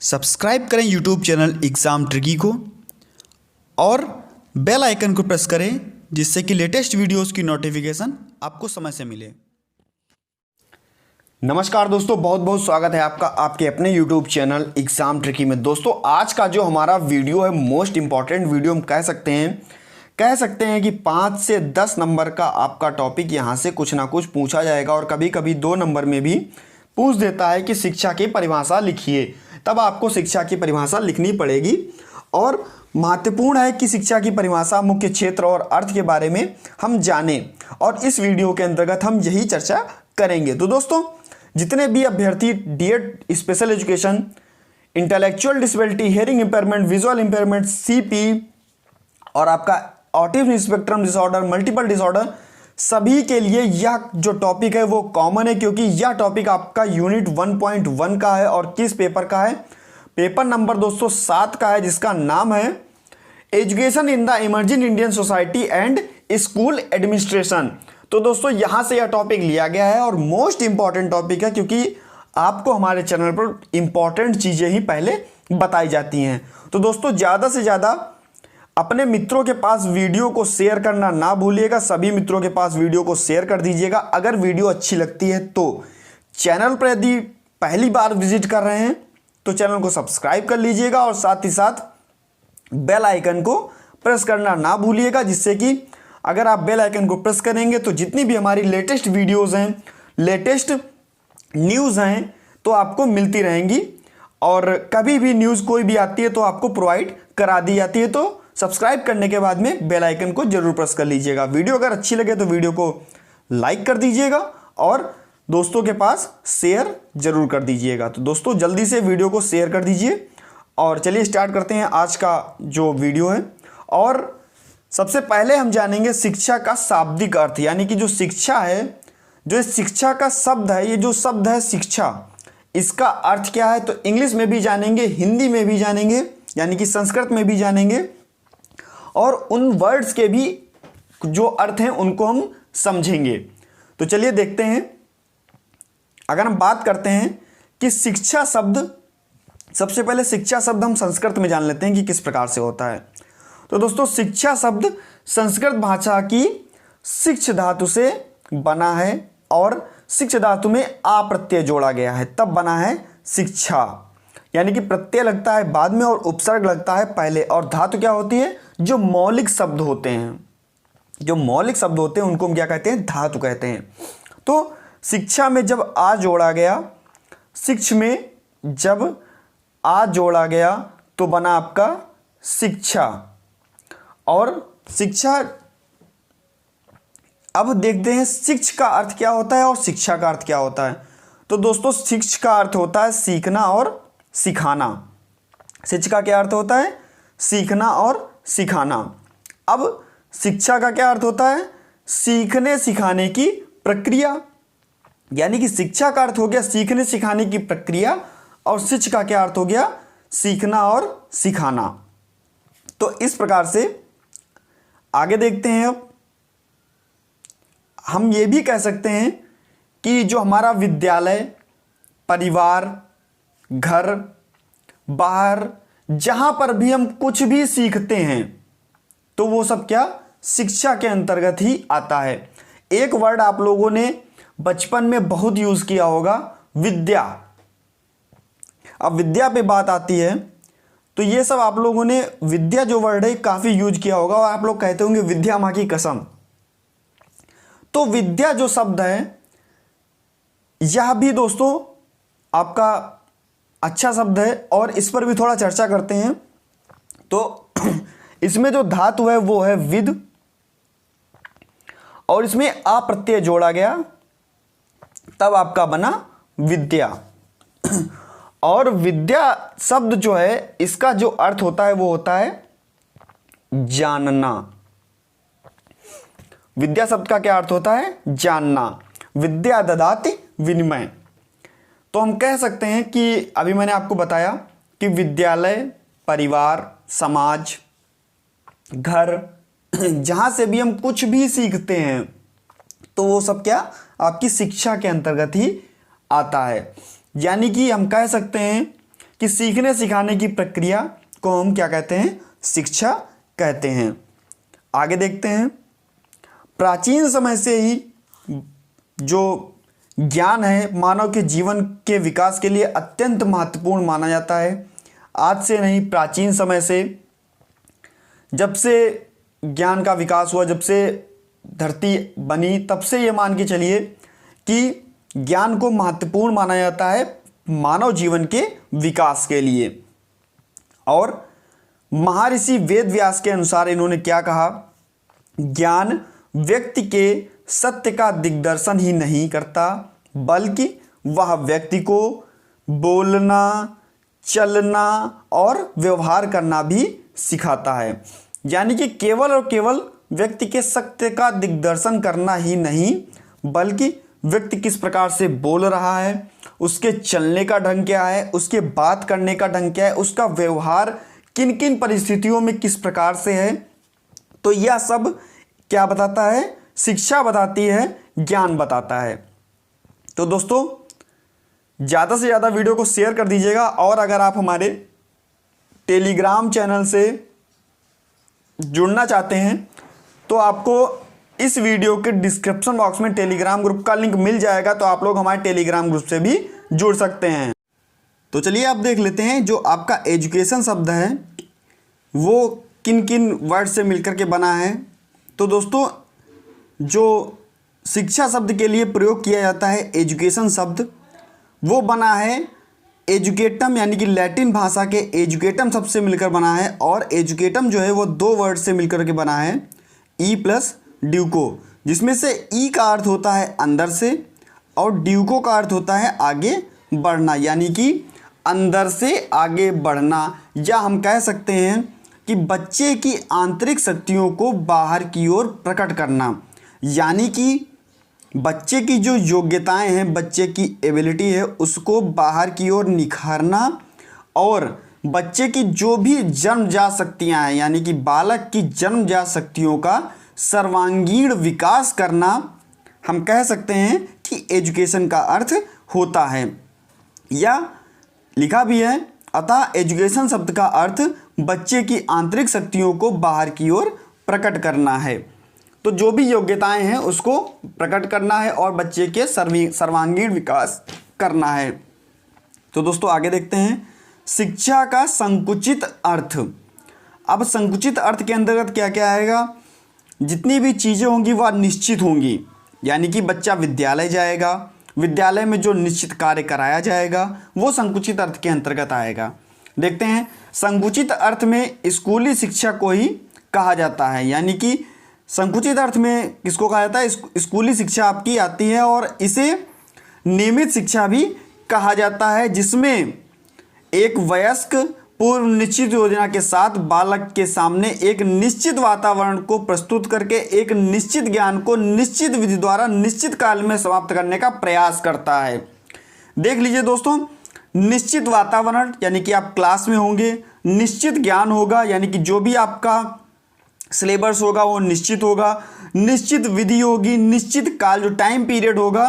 Subscribe करें YouTube channel exam tricky को और बेल आइकन को प्रेस करें जिससे कि लेटेस्ट वीडियोस की नोटिफिकेशन आपको समय से मिले। नमस्कार दोस्तों, बहुत बहुत स्वागत है आपका आपके अपने यूट्यूब चैनल एग्ज़ाम ट्रिकी में। दोस्तों आज का जो हमारा वीडियो है मोस्ट इम्पॉर्टेंट वीडियो हम कह सकते हैं कि 5 से 10 नंबर का आपका टॉपिक यहाँ से कुछ ना कुछ पूछा जाएगा और कभी कभी 2 नंबर में भी पूछ देता है कि शिक्षा की परिभाषा लिखिए। तब आपको शिक्षा की परिभाषा लिखनी पड़ेगी और महत्वपूर्ण है कि शिक्षा की परिभाषा, मुख्य क्षेत्र और अर्थ के बारे में हम जानें और इस वीडियो के अंतर्गत हम यही चर्चा करेंगे। तो दोस्तों जितने भी अभ्यर्थी DEd, special education, intellectual disability, hearing impairment, visual impairment, CP और आपका autism spectrum disorder, multiple disorder, सभी के लिए यह जो टॉपिक है वो कॉमन है, क्योंकि यह टॉपिक आपका यूनिट 1.1 का है। और किस पेपर का है? पेपर नंबर दोस्तों 7 का है, जिसका नाम है education in the emerging Indian society and school administration. तो दोस्तों यहां से यह टॉपिक लिया गया है और मोस्ट इंपॉर्टेंट टॉपिक है, क्योंकि आपको हमारे चैनल पर इंपॉर्टेंट चीजें ही पहले बताई जाती हैं। तो दोस्तों ज़्यादा से ज़्यादा अपने मित्रों के पास वीडियो को शेयर करना ना भूलिएगा। सभी मित्रों के पास वीडियो को शेयर कर दीजिएगा। अगर वीडियो अच्छी लगती है तो चैनल पर यदि पहली बार विजिट कर रहे हैं तो चैनल को सब्सक्राइब कर लीजिएगा और साथ ही साथ बेल आइकन को प्रेस करना ना भूलिएगा, जिससे कि अगर आप बेल आइकन को प्रेस करेंगे तो जितनी भी हमारी लेटेस्ट वीडियोज़ हैं, लेटेस्ट न्यूज़ हैं, तो आपको मिलती रहेंगी और कभी भी न्यूज़ कोई भी आती है तो आपको प्रोवाइड करा दी जाती है। तो सब्सक्राइब करने के बाद में बेल आइकन को जरूर प्रेस कर लीजिएगा। वीडियो अगर अच्छी लगे तो वीडियो को लाइक कर दीजिएगा और दोस्तों के पास शेयर जरूर कर दीजिएगा। तो दोस्तों जल्दी से वीडियो को शेयर कर दीजिए और चलिए स्टार्ट करते हैं आज का जो वीडियो है। और सबसे पहले हम जानेंगे शिक्षा का शाब्दिक अर्थ, यानी कि जो शिक्षा है, जो शिक्षा का शब्द है, ये जो शब्द है शिक्षा, इसका अर्थ क्या है? तो इंग्लिश में भी जानेंगे, हिंदी में भी जानेंगे, यानी कि संस्कृत में भी जानेंगे और उन वर्ड्स के भी जो अर्थ हैं उनको हम समझेंगे। तो चलिए देखते हैं। अगर हम बात करते हैं कि शिक्षा शब्द, सबसे पहले शिक्षा शब्द हम संस्कृत में जान लेते हैं कि किस प्रकार से होता है। तो दोस्तों शिक्षा शब्द संस्कृत भाषा की शिक्ष धातु से बना है और शिक्ष धातु में आ प्रत्यय जोड़ा गया है, तब बना है शिक्षा। यानी कि प्रत्यय लगता है बाद में और उपसर्ग लगता है पहले। और धातु क्या होती है? जो मौलिक शब्द होते हैं, जो मौलिक शब्द होते हैं उनको हम क्या कहते हैं? धातु कहते हैं। तो शिक्षा में जब आ जोड़ा गया, शिक्ष में जब आ जोड़ा गया तो बना आपका शिक्षा। और शिक्षा, अब देखते हैं शिक्ष का अर्थ क्या होता है और शिक्षा का अर्थ क्या होता है। तो दोस्तों शिक्ष का अर्थ होता है सीखना और सिखाना। शिक्षा का क्या अर्थ होता है? सीखना और सिखाना। अब शिक्षा का क्या अर्थ होता है? सीखने सिखाने की प्रक्रिया। यानी कि शिक्षा का अर्थ हो गया सीखने सिखाने की प्रक्रिया और शिक्ष का क्या अर्थ हो गया? सीखना और सिखाना। तो इस प्रकार से आगे देखते हैं। अब हम ये भी कह सकते हैं कि जो हमारा विद्यालय, परिवार, घर, बाहर, जहां पर भी हम कुछ भी सीखते हैं तो वो सब क्या? शिक्षा के अंतर्गत ही आता है। एक वर्ड आप लोगों ने बचपन में बहुत यूज किया होगा, विद्या। अब विद्या पे बात आती है तो ये सब आप लोगों ने विद्या जो वर्ड है काफी यूज किया होगा और आप लोग कहते होंगे विद्या मां की कसम। तो विद्या जो शब्द है यह भी दोस्तों आपका अच्छा शब्द है और इस पर भी थोड़ा चर्चा करते हैं। तो इसमें जो धातु है वो है विद और इसमें आ प्रत्यय जोड़ा गया, तब आपका बना विद्या। और विद्या शब्द जो है इसका जो अर्थ होता है वो होता है जानना। विद्या शब्द का क्या अर्थ होता है? जानना। विद्या ददाति विनिमय। तो हम कह सकते हैं कि अभी मैंने आपको बताया कि विद्यालय, परिवार, समाज, घर, जहां से भी हम कुछ भी सीखते हैं तो वो सब क्या? आपकी शिक्षा के अंतर्गत ही आता है। यानी कि हम कह सकते हैं कि सीखने सिखाने की प्रक्रिया को हम क्या कहते हैं, शिक्षा कहते हैं। आगे देखते हैं, प्राचीन समय से ही जो ज्ञान है मानव के जीवन के विकास के लिए अत्यंत महत्वपूर्ण माना जाता है। आज से नहीं, प्राचीन समय से, जब से ज्ञान का विकास हुआ, जब से धरती बनी, तब से ये मान के चलिए कि ज्ञान को महत्वपूर्ण माना जाता है मानव जीवन के विकास के लिए। और महर्षि वेद व्यास के अनुसार इन्होंने क्या कहा, ज्ञान व्यक्ति के सत्य का दिग्दर्शन ही नहीं करता, बल्कि वह व्यक्ति को बोलना, चलना और व्यवहार करना भी सिखाता है। यानी कि केवल और केवल व्यक्ति के सत्य का दिग्दर्शन करना ही नहीं, बल्कि व्यक्ति किस प्रकार से बोल रहा है, उसके चलने का ढंग क्या है, उसके बात करने का ढंग क्या है, उसका व्यवहार किन किन परिस्थितियों में किस प्रकार से है, तो यह सब क्या बताता है, शिक्षा बताती है, ज्ञान बताता है। तो दोस्तों ज़्यादा से ज़्यादा वीडियो को शेयर कर दीजिएगा। और अगर आप हमारे टेलीग्राम चैनल से जुड़ना चाहते हैं तो आपको इस वीडियो के डिस्क्रिप्शन बॉक्स में टेलीग्राम ग्रुप का लिंक मिल जाएगा, तो आप लोग हमारे टेलीग्राम ग्रुप से भी जुड़ सकते हैं। तो चलिए आप देख लेते हैं जो आपका एजुकेशन शब्द है वो किन किन वर्ड से मिलकर के बना है। तो दोस्तों जो शिक्षा शब्द के लिए प्रयोग किया जाता है एजुकेशन शब्द, वो बना है एजुकेटम, यानी कि लैटिन भाषा के एजुकेटम शब्द से मिलकर बना है। और एजुकेटम जो है वो दो वर्ड से मिलकर के बना है, ई प्लस ड्यूको, जिसमें से ई का अर्थ होता है अंदर से और ड्यूको का अर्थ होता है आगे बढ़ना, यानी कि अंदर से आगे बढ़ना। या हम कह सकते हैं कि बच्चे की आंतरिक शक्तियों को बाहर की ओर प्रकट करना, यानी कि बच्चे की जो योग्यताएं हैं, बच्चे की एबिलिटी है, उसको बाहर की ओर निखारना। और बच्चे की जो भी जन्मजात शक्तियां हैं, यानी कि बालक की जन्मजात शक्तियों का सर्वांगीण विकास करना, हम कह सकते हैं कि एजुकेशन का अर्थ होता है। या लिखा भी है, अतः एजुकेशन शब्द का अर्थ बच्चे की आंतरिक शक्तियों को बाहर की ओर प्रकट करना है। तो जो भी योग्यताएं हैं उसको प्रकट करना है और बच्चे के सर्वांगीण विकास करना है। तो दोस्तों आगे देखते हैं, शिक्षा का संकुचित अर्थ। अब संकुचित अर्थ के अंतर्गत क्या क्या आएगा, जितनी भी चीज़ें होंगी वह निश्चित होंगी, यानी कि बच्चा विद्यालय जाएगा, विद्यालय में जो निश्चित कार्य कराया जाएगा वो संकुचित अर्थ के अंतर्गत आएगा। देखते हैं, संकुचित अर्थ में स्कूली शिक्षा को ही कहा जाता है, यानी कि संकुचित अर्थ में किसको कहा जाता है, स्कूली शिक्षा आपकी आती है। और इसे नियमित शिक्षा भी कहा जाता है, जिसमें एक वयस्क पूर्व निश्चित योजना के साथ बालक के सामने एक निश्चित वातावरण को प्रस्तुत करके एक निश्चित ज्ञान को निश्चित विधि द्वारा निश्चित काल में समाप्त करने का प्रयास करता है। देख लीजिए दोस्तों, निश्चित वातावरण यानी कि आप क्लास में होंगे, निश्चित ज्ञान होगा यानी कि जो भी आपका सिलेबस होगा वो निश्चित होगा, निश्चित विधि होगी, निश्चित काल जो टाइम पीरियड होगा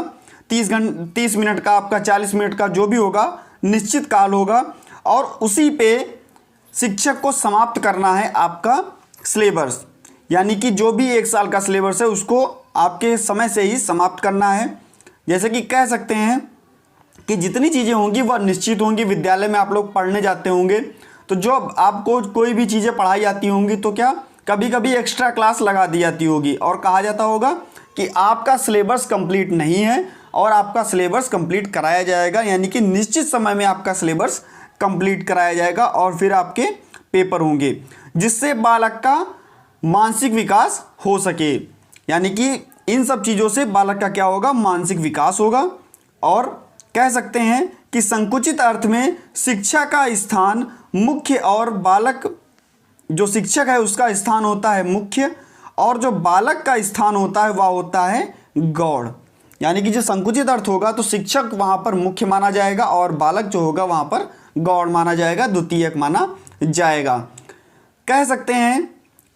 30 मिनट का, आपका 40 मिनट का जो भी होगा, निश्चित काल होगा। और उसी पे शिक्षक को समाप्त करना है आपका सिलेबस, यानी कि जो भी 1 साल का सिलेबस है उसको आपके समय से ही समाप्त करना है। जैसे कि कह सकते हैं कि जितनी चीज़ें होंगी वह निश्चित होंगी। विद्यालय में आप लोग पढ़ने जाते होंगे तो जो आपको कोई भी चीज़ें पढ़ाई जाती होंगी तो क्या कभी कभी एक्स्ट्रा क्लास लगा दी जाती होगी और कहा जाता होगा कि आपका सिलेबस कंप्लीट नहीं है और आपका सिलेबस कंप्लीट कराया जाएगा, यानी कि निश्चित समय में आपका सिलेबस कंप्लीट कराया जाएगा और फिर आपके पेपर होंगे, जिससे बालक का मानसिक विकास हो सके। यानी कि इन सब चीज़ों से बालक का क्या होगा, मानसिक विकास होगा। और कह सकते हैं कि संकुचित अर्थ में शिक्षा का स्थान मुख्य और बालक, जो शिक्षक है उसका स्थान होता है मुख्य और जो बालक का स्थान होता है वह होता है गौड़। यानी कि जो संकुचित अर्थ होगा तो शिक्षक वहाँ पर मुख्य माना जाएगा और बालक जो होगा वहाँ पर गौड़ माना जाएगा, द्वितीयक माना जाएगा। कह सकते हैं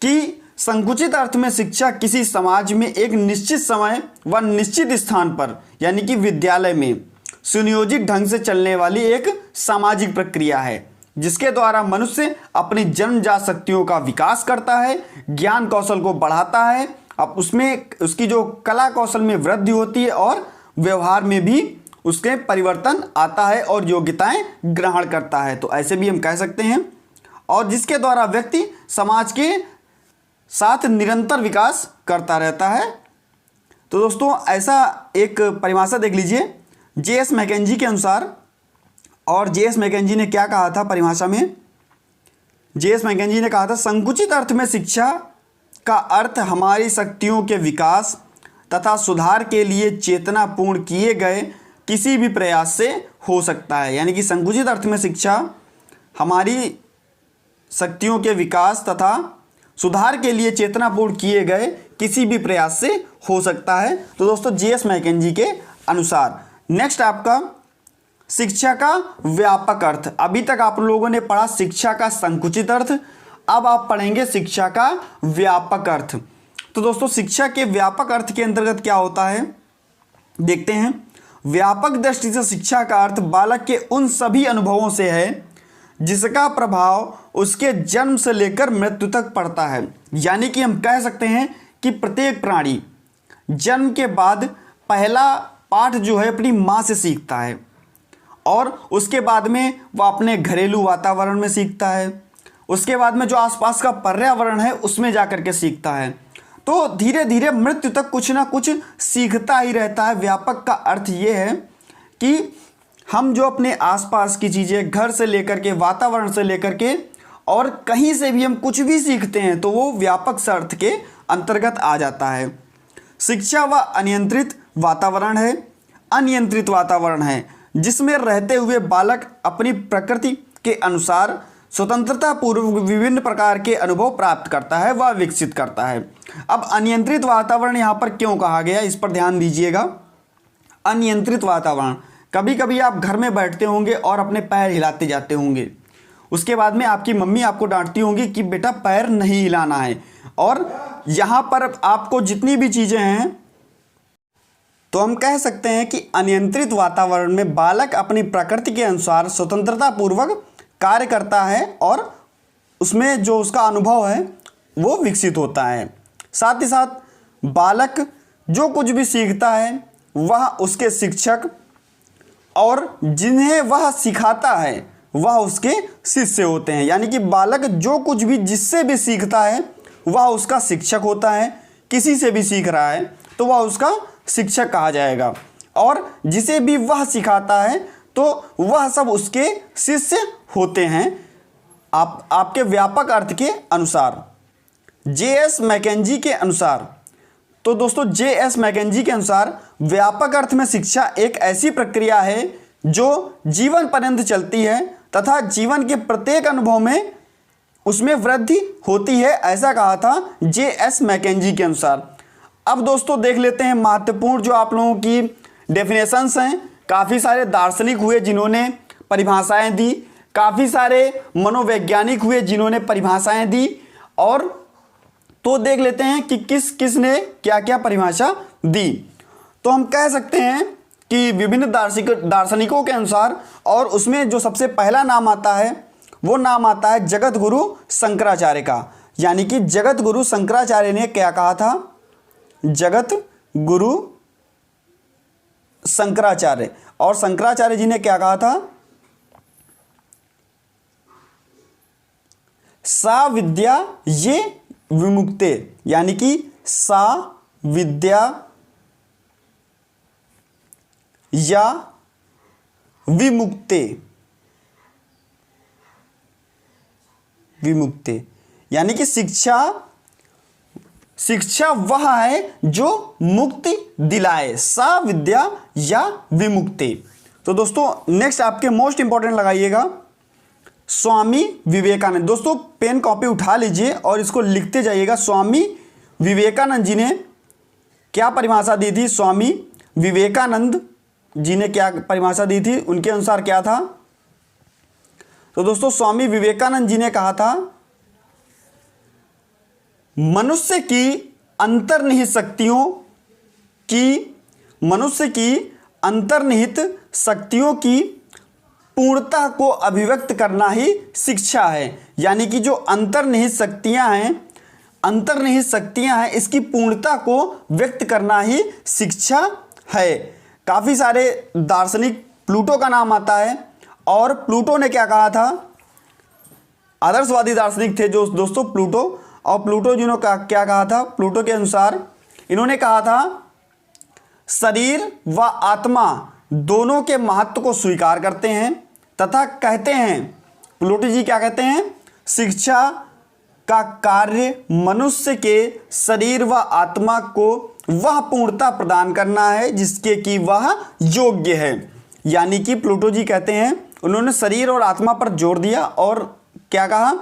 कि संकुचित अर्थ में शिक्षा किसी समाज में एक निश्चित समय व निश्चित स्थान पर, यानी कि विद्यालय में सुनियोजित ढंग से चलने वाली एक सामाजिक प्रक्रिया है जिसके द्वारा मनुष्य अपनी जन्मजात शक्तियों का विकास करता है, ज्ञान कौशल को बढ़ाता है, अब उसमें उसकी जो कला कौशल में वृद्धि होती है और व्यवहार में भी उसके परिवर्तन आता है और योग्यताएं ग्रहण करता है। तो ऐसे भी हम कह सकते हैं। और जिसके द्वारा व्यक्ति समाज के साथ निरंतर विकास करता रहता है। तो दोस्तों ऐसा एक परिभाषा देख लीजिए जे.एस. मैकेंजी के अनुसार। और जे.एस. मैकेंजी ने क्या कहा था परिभाषा में? जे.एस. मैकेंजी ने कहा था संकुचित अर्थ में शिक्षा का अर्थ हमारी शक्तियों के विकास तथा सुधार के लिए चेतनापूर्ण किए गए किसी भी प्रयास से हो सकता है। यानी कि संकुचित अर्थ में शिक्षा हमारी शक्तियों के विकास तथा सुधार के लिए चेतनापूर्ण किए गए किसी भी प्रयास से हो सकता है। तो दोस्तों जे.एस. मैकेंजी के अनुसार। नेक्स्ट आपका शिक्षा का व्यापक अर्थ। अभी तक आप लोगों ने पढ़ा शिक्षा का संकुचित अर्थ, अब आप पढ़ेंगे शिक्षा का व्यापक अर्थ। तो दोस्तों शिक्षा के व्यापक अर्थ के अंतर्गत क्या होता है देखते हैं। व्यापक दृष्टि से शिक्षा का अर्थ बालक के उन सभी अनुभवों से है जिसका प्रभाव उसके जन्म से लेकर मृत्यु तक पड़ता है। यानी कि हम कह सकते हैं कि प्रत्येक प्राणी जन्म के बाद पहला पाठ जो है अपनी माँ से सीखता है और उसके बाद में वह अपने घरेलू वातावरण में सीखता है, उसके बाद में जो आसपास का पर्यावरण है उसमें जाकर के सीखता है। तो धीरे धीरे मृत्यु तक कुछ ना कुछ सीखता ही रहता है। व्यापक का अर्थ ये है कि हम जो अपने आसपास की चीज़ें घर से लेकर के वातावरण से लेकर के और कहीं से भी हम कुछ भी सीखते हैं तो वो व्यापक अर्थ के अंतर्गत आ जाता है। शिक्षा व अनियंत्रित वातावरण है, अनियंत्रित वातावरण है जिसमें रहते हुए बालक अपनी प्रकृति के अनुसार स्वतंत्रता पूर्वक विभिन्न प्रकार के अनुभव प्राप्त करता है व विकसित करता है। अब अनियंत्रित वातावरण यहाँ पर क्यों कहा गया इस पर ध्यान दीजिएगा। अनियंत्रित वातावरण, कभी कभी आप घर में बैठते होंगे और अपने पैर हिलाते जाते होंगे, उसके बाद में आपकी मम्मी आपको डांटती होंगी कि बेटा पैर नहीं हिलाना है। और यहाँ पर आपको जितनी भी चीज़ें हैं तो हम कह सकते हैं कि अनियंत्रित वातावरण में बालक अपनी प्रकृति के अनुसार स्वतंत्रता पूर्वक कार्य करता है और उसमें जो उसका अनुभव है वो विकसित होता है। साथ ही साथ बालक जो कुछ भी सीखता है वह उसके शिक्षक और जिन्हें वह सिखाता है वह उसके शिष्य होते हैं। यानी कि बालक जो कुछ भी जिससे भी सीखता है वह उसका शिक्षक होता है। किसी से भी सीख रहा है तो वह उसका शिक्षक कहा जाएगा और जिसे भी वह सिखाता है तो वह सब उसके शिष्य होते हैं आपके व्यापक अर्थ के अनुसार। जे.एस. मैकेंजी के अनुसार। तो दोस्तों जे.एस. मैकेंजी के अनुसार व्यापक अर्थ में शिक्षा एक ऐसी प्रक्रिया है जो जीवन पर्यंत चलती है तथा जीवन के प्रत्येक अनुभव में उसमें वृद्धि होती है, ऐसा कहा था जे.एस. मैकेंजी के अनुसार। अब दोस्तों देख लेते हैं महत्वपूर्ण जो आप लोगों की डेफिनेशंस हैं। काफ़ी सारे दार्शनिक हुए जिन्होंने परिभाषाएं दी, काफ़ी सारे मनोवैज्ञानिक हुए जिन्होंने परिभाषाएं दी, और तो देख लेते हैं कि किस किस ने क्या क्या परिभाषा दी। तो हम कह सकते हैं कि विभिन्न दार्शनिकों के अनुसार, और उसमें जो सबसे पहला नाम आता है वो नाम आता है जगत गुरु शंकराचार्य का। यानी कि जगत गुरु शंकराचार्य ने क्या कहा था? जगत गुरु शंकराचार्य। और शंकराचार्य जी ने क्या कहा था? सा विद्या ये विमुक्ते, यानी कि सा विद्या या विमुक्ते, विमुक्ते यानी कि शिक्षा वह है जो मुक्ति दिलाए, सा विद्या या विमुक्ति। तो दोस्तों नेक्स्ट आपके मोस्ट इंपॉर्टेंट लगाइएगा स्वामी विवेकानंद। दोस्तों पेन कॉपी उठा लीजिए और इसको लिखते जाइएगा। स्वामी विवेकानंद जी ने क्या परिभाषा दी थी? स्वामी विवेकानंद जी ने क्या परिभाषा दी थी? उनके अनुसार क्या था? तो दोस्तों स्वामी विवेकानंद जी ने कहा था मनुष्य की अंतर्निहित शक्तियों की अंतर्निहित शक्तियों की पूर्णता को अभिव्यक्त करना ही शिक्षा है। यानी कि जो अंतर्निहित शक्तियां हैं इसकी पूर्णता को व्यक्त करना ही शिक्षा है। काफ़ी सारे दार्शनिक, प्लूटो का नाम आता है, और प्लूटो ने क्या कहा था, आदर्शवादी दार्शनिक थे जो दोस्तों प्लूटो, और प्लूटो जी ने क्या कहा था, प्लूटो के अनुसार इन्होंने कहा था शरीर व आत्मा दोनों के महत्व को स्वीकार करते हैं तथा कहते हैं, प्लूटो जी क्या कहते हैं, शिक्षा का कार्य मनुष्य के शरीर व आत्मा को वह पूर्णता प्रदान करना है जिसके कि वह योग्य है। यानी कि प्लूटो जी कहते हैं, उन्होंने शरीर और आत्मा पर जोर दिया और क्या कहा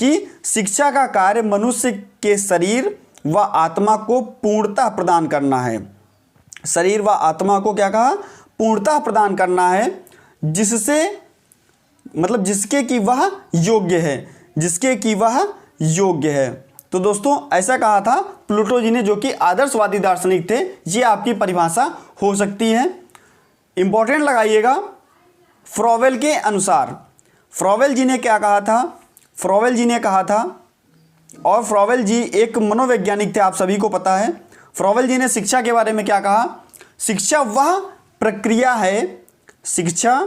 कि शिक्षा का कार्य मनुष्य के शरीर व आत्मा को पूर्णता प्रदान करना है। शरीर व आत्मा को क्या कहा, पूर्णता प्रदान करना है, जिससे मतलब जिसके कि वह योग्य है, जिसके कि वह योग्य है। तो दोस्तों ऐसा कहा था प्लूटो जी ने, जो कि आदर्शवादी दार्शनिक थे। ये आपकी परिभाषा हो सकती है, इंपॉर्टेंट लगाइएगा। फ्रॉवेल के अनुसार, फ्रॉवेल जी ने क्या कहा था, फ्रॉवेल जी ने कहा था, और फ्रॉवेल जी एक मनोवैज्ञानिक थे, आप सभी को पता है। फ्रॉवेल जी ने शिक्षा के बारे में क्या कहा, शिक्षा वह प्रक्रिया है, शिक्षा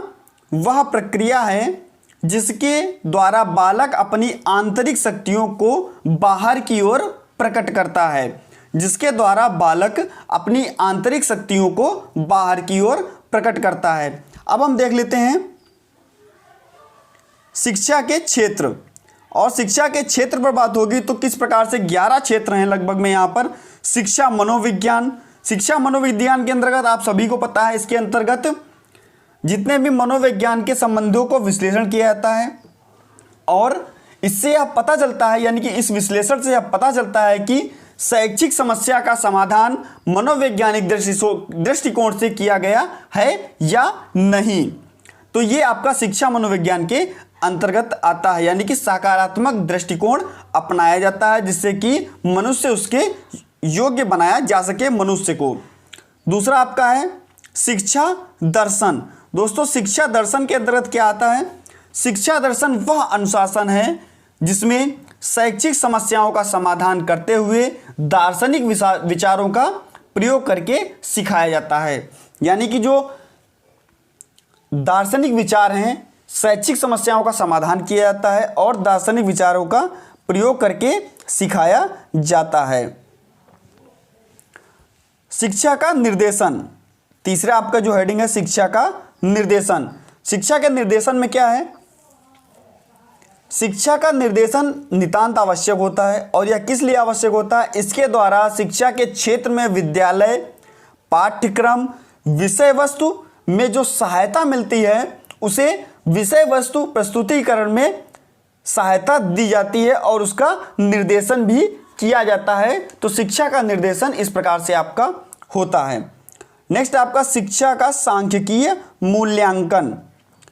वह प्रक्रिया है जिसके द्वारा बालक अपनी आंतरिक शक्तियों को बाहर की ओर प्रकट करता है, जिसके द्वारा बालक अपनी आंतरिक शक्तियों को बाहर की ओर प्रकट करता है। अब हम देख लेते हैं शिक्षा के क्षेत्र, और शिक्षा के क्षेत्र पर बात होगी तो किस प्रकार से 11 क्षेत्र हैं लगभग में यहाँ पर। शिक्षा मनोविज्ञान, शिक्षा मनोविज्ञान के अंतर्गत आप सभी को पता है, इसके अंतर्गत जितने भी मनोविज्ञान के संबंधों को विश्लेषण किया जाता है, और इससे यह पता चलता है, यानी कि इस विश्लेषण से यह पता चलता है कि शैक्षिक समस्या का समाधान मनोवैज्ञानिक दृष्टिकोण से किया गया है या नहीं। तो ये आपका शिक्षा मनोविज्ञान के अंतर्गत आता है, यानी कि सकारात्मक दृष्टिकोण अपनाया जाता है जिससे कि मनुष्य उसके योग्य बनाया जा सके मनुष्य को। दूसरा आपका है शिक्षा दर्शन। दोस्तों शिक्षा दर्शन के अंतर्गत क्या आता है, शिक्षा दर्शन वह अनुशासन है जिसमें शैक्षिक समस्याओं का समाधान करते हुए दार्शनिक विचारों का प्रयोग करके सिखाया जाता है। यानी कि जो दार्शनिक विचार हैं, शैक्षिक समस्याओं का समाधान किया जाता है और दार्शनिक विचारों का प्रयोग करके सिखाया जाता है। शिक्षा का निर्देशन, तीसरा आपका जो हेडिंग है शिक्षा का निर्देशन। शिक्षा के निर्देशन में क्या है, शिक्षा का निर्देशन नितांत आवश्यक होता है, और यह किस लिए आवश्यक होता है, इसके द्वारा शिक्षा के क्षेत्र में विद्यालय पाठ्यक्रम विषय वस्तु में जो सहायता मिलती है उसे विषय वस्तु प्रस्तुतिकरण में सहायता दी जाती है और उसका निर्देशन भी किया जाता है। तो शिक्षा का निर्देशन इस प्रकार से आपका होता है। नेक्स्ट आपका शिक्षा का सांख्यिकीय मूल्यांकन।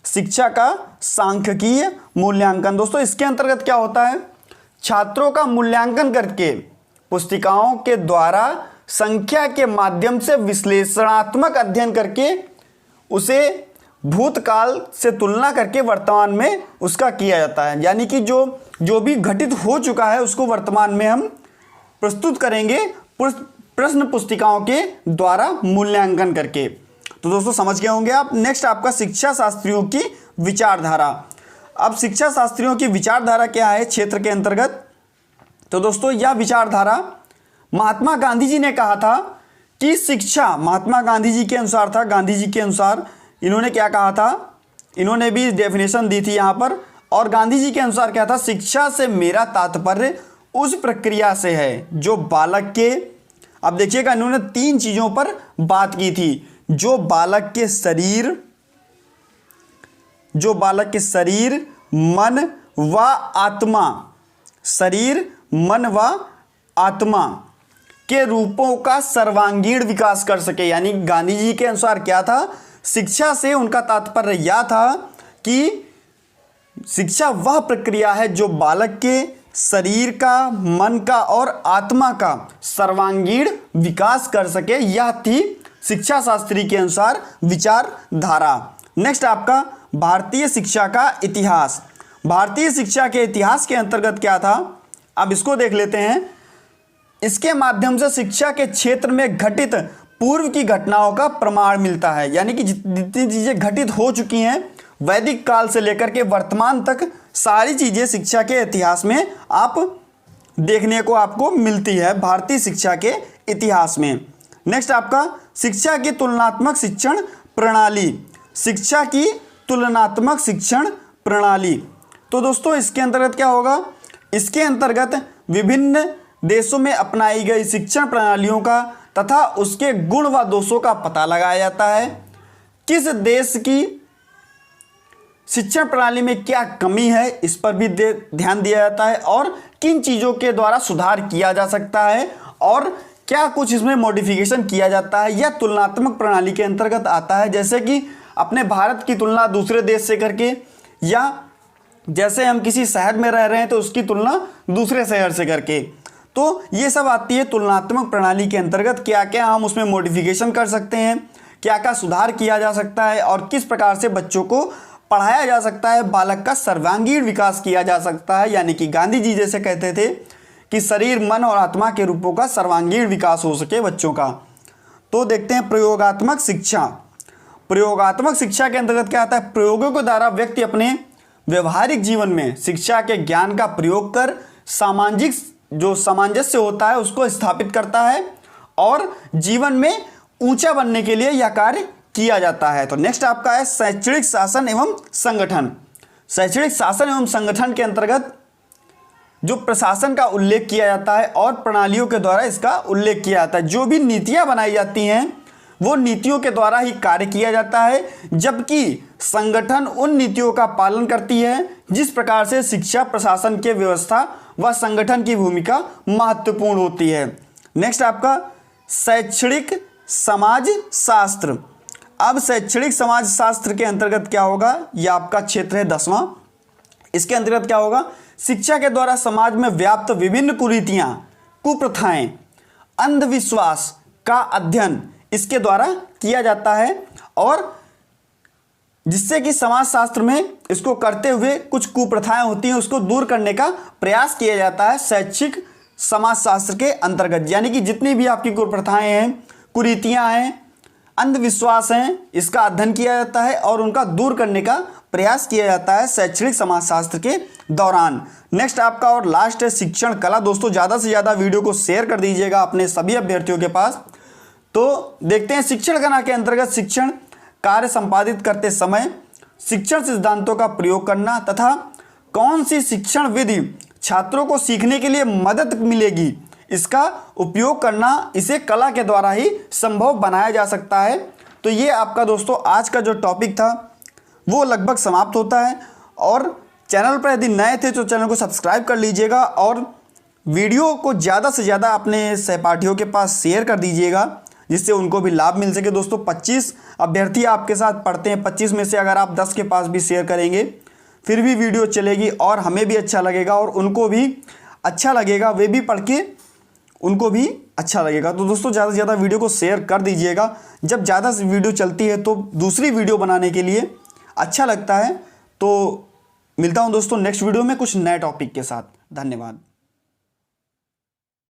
शिक्षा का सांख्यिकीय मूल्यांकन, दोस्तों इसके अंतर्गत क्या होता है, छात्रों का मूल्यांकन करके पुस्तिकाओं के द्वारा संख्या के माध्यम से विश्लेषणात्मक अध्ययन करके उसे भूतकाल से तुलना करके वर्तमान में उसका किया जाता है। यानी कि जो भी घटित हो चुका है उसको वर्तमान में हम प्रस्तुत करेंगे प्रश्न पुस्तिकाओं के द्वारा मूल्यांकन करके। तो दोस्तों समझ गए होंगे आप। नेक्स्ट आपका शिक्षा शास्त्रियों की विचारधारा। अब शिक्षा शास्त्रियों की विचारधारा क्या है क्षेत्र के अंतर्गत, तो दोस्तों यह विचारधारा महात्मा गांधी जी ने कहा था कि शिक्षा, महात्मा गांधी जी के अनुसार था, गांधी जी के अनुसार इन्होंने क्या कहा था, इन्होंने भी डेफिनेशन दी थी यहाँ पर, और गांधी जी के अनुसार क्या था, शिक्षा से मेरा तात्पर्य उस प्रक्रिया से है जो बालक के, अब देखिएगा इन्होंने 3 चीज़ों पर बात की थी, जो बालक के शरीर मन व आत्मा, शरीर मन व आत्मा के रूपों का सर्वांगीण विकास कर सके। यानी गांधी जी के अनुसार क्या था, शिक्षा से उनका तात्पर्य यह था कि शिक्षा वह प्रक्रिया है जो बालक के शरीर का, मन का और आत्मा का सर्वांगीण विकास कर सके। यह थी शिक्षा शास्त्री के अनुसार विचारधारा। नेक्स्ट आपका भारतीय शिक्षा का इतिहास। भारतीय शिक्षा के इतिहास के अंतर्गत क्या था, अब इसको देख लेते हैं। इसके माध्यम से शिक्षा के क्षेत्र में घटित पूर्व की घटनाओं का प्रमाण मिलता है, यानी कि जितनी चीज़ें घटित हो चुकी हैं वैदिक काल से लेकर के वर्तमान तक सारी चीज़ें शिक्षा के इतिहास में आप देखने को आपको मिलती है भारतीय शिक्षा के इतिहास में। नेक्स्ट आपका शिक्षा की तुलनात्मक शिक्षण प्रणाली। शिक्षा की तुलनात्मक शिक्षण प्रणाली, तो दोस्तों इसके अंतर्गत क्या होगा, इसके अंतर्गत विभिन्न देशों में अपनाई गई शिक्षण प्रणालियों का तथा उसके गुण व दोषों का पता लगाया जाता है। किस देश की शिक्षण प्रणाली में क्या कमी है इस पर भी ध्यान दिया जाता है और किन चीज़ों के द्वारा सुधार किया जा सकता है और क्या कुछ इसमें मॉडिफिकेशन किया जाता है। यह तुलनात्मक प्रणाली के अंतर्गत आता है, जैसे कि अपने भारत की तुलना दूसरे देश से करके, या जैसे हम किसी शहर में रह रहे हैं तो उसकी तुलना दूसरे शहर से करके। तो ये सब आती है तुलनात्मक प्रणाली के अंतर्गत। क्या क्या हम उसमें मॉडिफिकेशन कर सकते हैं, क्या क्या सुधार किया जा सकता है और किस प्रकार से बच्चों को पढ़ाया जा सकता है, बालक का सर्वांगीण विकास किया जा सकता है। यानी कि गांधी जी जैसे कहते थे कि शरीर, मन और आत्मा के रूपों का सर्वांगीण विकास हो सके बच्चों का। तो देखते हैं प्रयोगात्मक शिक्षा। प्रयोगात्मक शिक्षा के अंतर्गत क्या आता है, प्रयोगों के द्वारा व्यक्ति अपने व्यवहारिक जीवन में शिक्षा के ज्ञान का प्रयोग कर सामाजिक जो सामंजस्य होता है उसको स्थापित करता है और जीवन में ऊंचा बनने के लिए यह कार्य किया जाता है। तो नेक्स्ट आपका है शैक्षणिक शासन एवं संगठन। शैक्षणिक शासन एवं संगठन के अंतर्गत जो प्रशासन का उल्लेख किया जाता है और प्रणालियों के द्वारा इसका उल्लेख किया जाता है। जो भी नीतियां बनाई जाती हैं वो नीतियों के द्वारा ही कार्य किया जाता है, जबकि संगठन उन नीतियों का पालन करती है जिस प्रकार से शिक्षा प्रशासन के व्यवस्था व संगठन की भूमिका महत्वपूर्ण होती है। नेक्स्ट आपका शैक्षणिक समाज शास्त्र। अब शैक्षणिक समाज शास्त्र के अंतर्गत क्या होगा, यह आपका क्षेत्र है 10वां। इसके अंतर्गत क्या होगा, शिक्षा के द्वारा समाज में व्याप्त विभिन्न कुरीतियां, कुप्रथाएं, अंधविश्वास का अध्ययन इसके द्वारा किया जाता है और जिससे कि समाज शास्त्र में इसको करते हुए कुछ कुप्रथाएं होती हैं उसको दूर करने का प्रयास किया जाता है शैक्षिक समाज शास्त्र के अंतर्गत। यानी कि जितनी भी आपकी कुप्रथाएं हैं, कुरीतियां हैं, अंधविश्वास हैं, इसका अध्ययन किया जाता है और उनका दूर करने का प्रयास किया जाता है शैक्षणिक समाजशास्त्र के दौरान। नेक्स्ट आपका और लास्ट है शिक्षण कला। दोस्तों ज़्यादा से ज़्यादा वीडियो को शेयर कर दीजिएगा अपने सभी अभ्यर्थियों के पास। तो देखते हैं शिक्षण कला के अंतर्गत शिक्षण कार्य संपादित करते समय शिक्षण सिद्धांतों का प्रयोग करना तथा कौन सी शिक्षण विधि छात्रों को सीखने के लिए मदद मिलेगी इसका उपयोग करना, इसे कला के द्वारा ही संभव बनाया जा सकता है। तो ये आपका दोस्तों आज का जो टॉपिक था वो लगभग समाप्त होता है। और चैनल पर यदि नए थे तो चैनल को सब्सक्राइब कर लीजिएगा और वीडियो को ज़्यादा से ज़्यादा अपने सहपाठियों के पास शेयर कर दीजिएगा जिससे उनको भी लाभ मिल सके। दोस्तों 25 अभ्यर्थी आपके साथ पढ़ते हैं, 25 में से अगर आप 10 के पास भी शेयर करेंगे फिर भी वीडियो चलेगी और हमें भी अच्छा लगेगा और उनको भी अच्छा लगेगा, वे भी पढ़ के उनको भी अच्छा लगेगा। तो दोस्तों ज़्यादा से ज़्यादा वीडियो को शेयर कर दीजिएगा। जब ज़्यादा वीडियो चलती है तो दूसरी वीडियो बनाने के लिए अच्छा लगता है। तो मिलता हूँ दोस्तों नेक्स्ट वीडियो में कुछ नए टॉपिक के साथ। धन्यवाद।